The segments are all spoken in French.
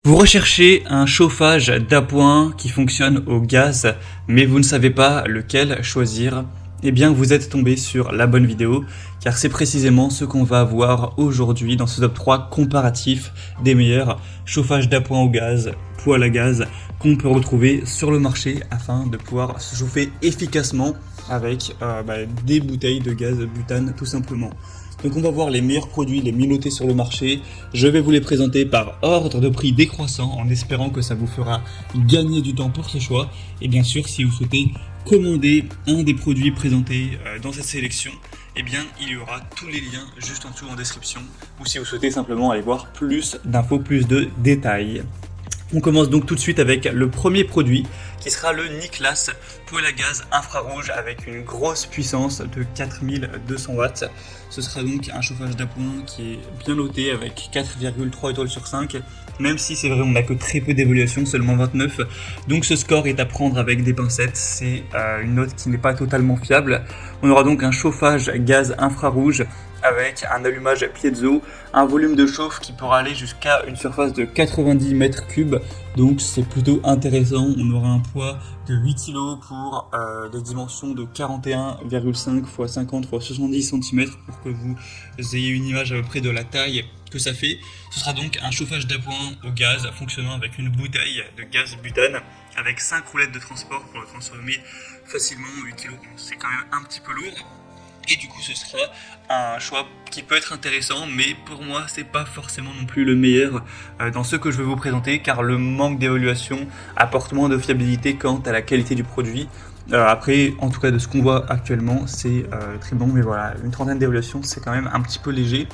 Vous recherchez un chauffage d'appoint qui fonctionne au gaz, mais vous ne savez pas lequel choisir. Eh bien, vous êtes tombé sur la bonne vidéo, car c'est précisément ce qu'on va voir aujourd'hui dans ce top 3 comparatif des meilleurs chauffages d'appoint au gaz, poêle à gaz, qu'on peut retrouver sur le marché afin de pouvoir se chauffer efficacement avec des bouteilles de gaz butane tout simplement. Donc on va voir les meilleurs produits, les mieux notés sur le marché. Je vais vous les présenter par ordre de prix décroissant en espérant que ça vous fera gagner du temps pour ce choix. Et bien sûr, si vous souhaitez commander un des produits présentés dans cette sélection, eh bien il y aura tous les liens juste en dessous en description. Ou si vous souhaitez simplement aller voir plus d'infos, plus de détails. On commence donc tout de suite avec le premier produit qui sera le Niklas poêle à gaz infrarouge avec une grosse puissance de 4200 watts. Ce sera donc un chauffage d'appoint qui est bien noté avec 4,3 étoiles sur 5, même si c'est vrai on n'a que très peu d'évaluation, seulement 29. Donc ce score est à prendre avec des pincettes, c'est une note qui n'est pas totalement fiable. On aura donc un chauffage gaz infrarouge avec un allumage piezo, un volume de chauffe qui pourra aller jusqu'à une surface de 90 mètres cubes, donc c'est plutôt intéressant. On aura un poids de 8 kg pour des dimensions de 41,5 x 50 x 70 cm pour que vous ayez une image à peu près de la taille que ça fait. Ce sera donc un chauffage d'appoint au gaz fonctionnant avec une bouteille de gaz butane avec 5 roulettes de transport pour le transformer facilement. 8 kg, c'est quand même un petit peu lourd. Et du coup ce sera un choix qui peut être intéressant, mais pour moi c'est pas forcément non plus le meilleur dans ce que je vais vous présenter, car le manque d'évaluation apporte moins de fiabilité quant à la qualité du produit. Après, en tout cas de ce qu'on voit actuellement, c'est très bon, mais voilà, une trentaine d'évaluations c'est quand même un petit peu léger.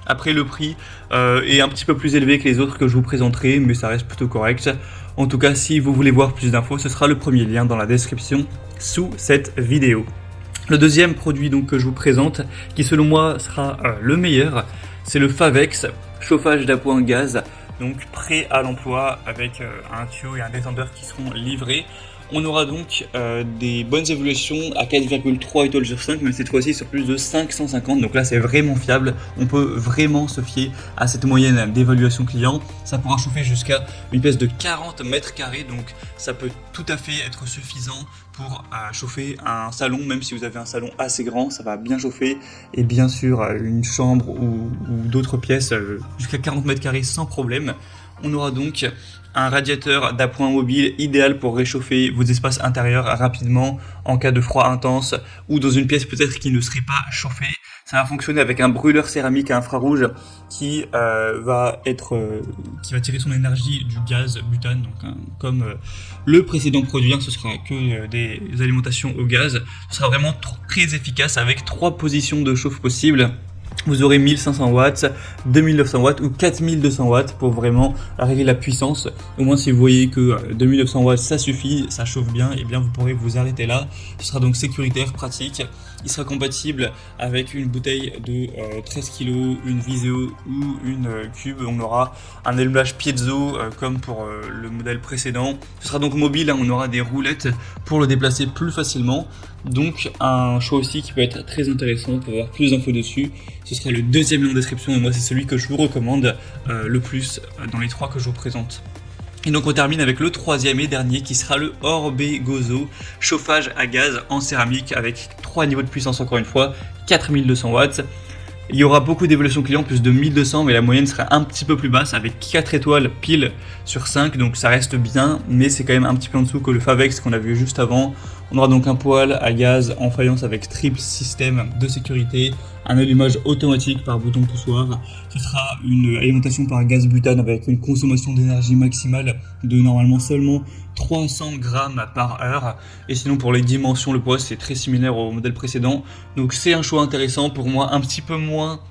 Après le prix est un petit peu plus élevé que les autres que je vous présenterai, mais ça reste plutôt correct. En tout cas, si vous voulez voir plus d'infos, ce sera le premier lien dans la description sous cette vidéo. Le deuxième produit donc que je vous présente, qui selon moi sera le meilleur, c'est le Favex chauffage d'appoint gaz, donc prêt à l'emploi avec un tuyau et un détendeur qui seront livrés. On aura donc des bonnes évaluations à 4,3 étoiles sur 5, mais cette fois-ci sur plus de 550, donc là c'est vraiment fiable. On peut vraiment se fier à cette moyenne d'évaluation client. Ça pourra chauffer jusqu'à une pièce de 40 mètres carrés, donc ça peut tout à fait être suffisant pour chauffer un salon. Même si vous avez un salon assez grand, ça va bien chauffer. Et bien sûr une chambre ou d'autres pièces jusqu'à 40 mètres carrés sans problème. On aura donc un radiateur d'appoint mobile idéal pour réchauffer vos espaces intérieurs rapidement en cas de froid intense ou dans une pièce peut-être qui ne serait pas chauffée. Ça va fonctionner avec un brûleur céramique à infrarouge qui va tirer son énergie du gaz butane, donc comme le précédent produit, ce sera que des alimentations au gaz. Ce sera vraiment très efficace avec 3 positions de chauffe possibles. Vous aurez 1500 watts, 2900 watts ou 4200 watts pour vraiment régler la puissance. Au moins si vous voyez que 2900 watts ça suffit, ça chauffe bien, et bien vous pourrez vous arrêter là. Ce sera donc sécuritaire, pratique. Il sera compatible avec une bouteille de 13 kg, une Viseo ou une Cube. On aura un allumage piezo comme pour le modèle précédent. Ce sera donc mobile, on aura des roulettes pour le déplacer plus facilement. Donc un choix aussi qui peut être très intéressant pour avoir plus d'infos dessus. Ce sera le deuxième lien en description, et moi c'est celui que je vous recommande le plus dans les 3 que je vous présente. Et donc on termine avec le troisième et dernier qui sera le Orbe Gozo chauffage à gaz en céramique avec 3 niveaux de puissance, encore une fois, 4200 watts. Il y aura beaucoup d'évaluations clients, plus de 1200, mais la moyenne sera un petit peu plus basse avec 4 étoiles pile sur 5, donc ça reste bien, mais c'est quand même un petit peu en dessous que le Favex qu'on a vu juste avant. On aura donc un poêle à gaz en faïence avec triple système de sécurité, un allumage automatique par bouton poussoir. Ce sera une alimentation par gaz butane avec une consommation d'énergie maximale de normalement seulement 300 grammes par heure. Et sinon pour les dimensions, le poids c'est très similaire au modèle précédent. Donc c'est un choix intéressant pour moi, un petit peu moins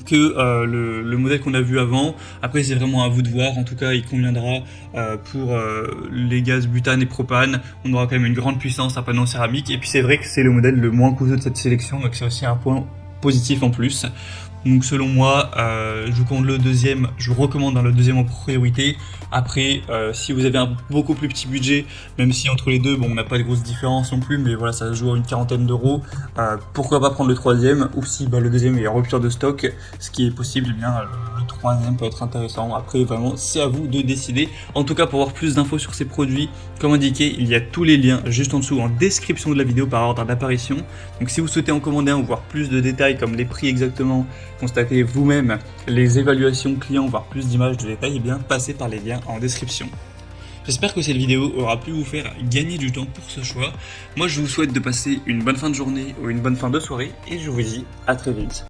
que le modèle qu'on a vu avant. Après c'est vraiment à vous de voir, en tout cas il conviendra pour les gaz butane et propane. On aura quand même une grande puissance, un panneau céramique, et puis c'est vrai que c'est le modèle le moins coûteux de cette sélection, donc c'est aussi un point positif en plus. Donc selon moi, je vous recommande le deuxième en priorité. Après, si vous avez un beaucoup plus petit budget, même si entre les deux, bon, on n'a pas de grosse différence non plus, mais voilà, ça se joue à une quarantaine d'euros, pourquoi pas prendre le troisième, ou si le deuxième est en rupture de stock, ce qui est possible, eh bien le le troisième peut être intéressant. Après, vraiment, c'est à vous de décider. En tout cas, pour avoir plus d'infos sur ces produits, comme indiqué, il y a tous les liens juste en dessous en description de la vidéo par ordre d'apparition. Donc si vous souhaitez en commander un ou voir plus de détails comme les prix exactement, constatez vous-même les évaluations clients, voire plus d'images de détails, et bien passez par les liens en description. J'espère que cette vidéo aura pu vous faire gagner du temps pour ce choix. Moi, je vous souhaite de passer une bonne fin de journée ou une bonne fin de soirée et je vous dis à très vite.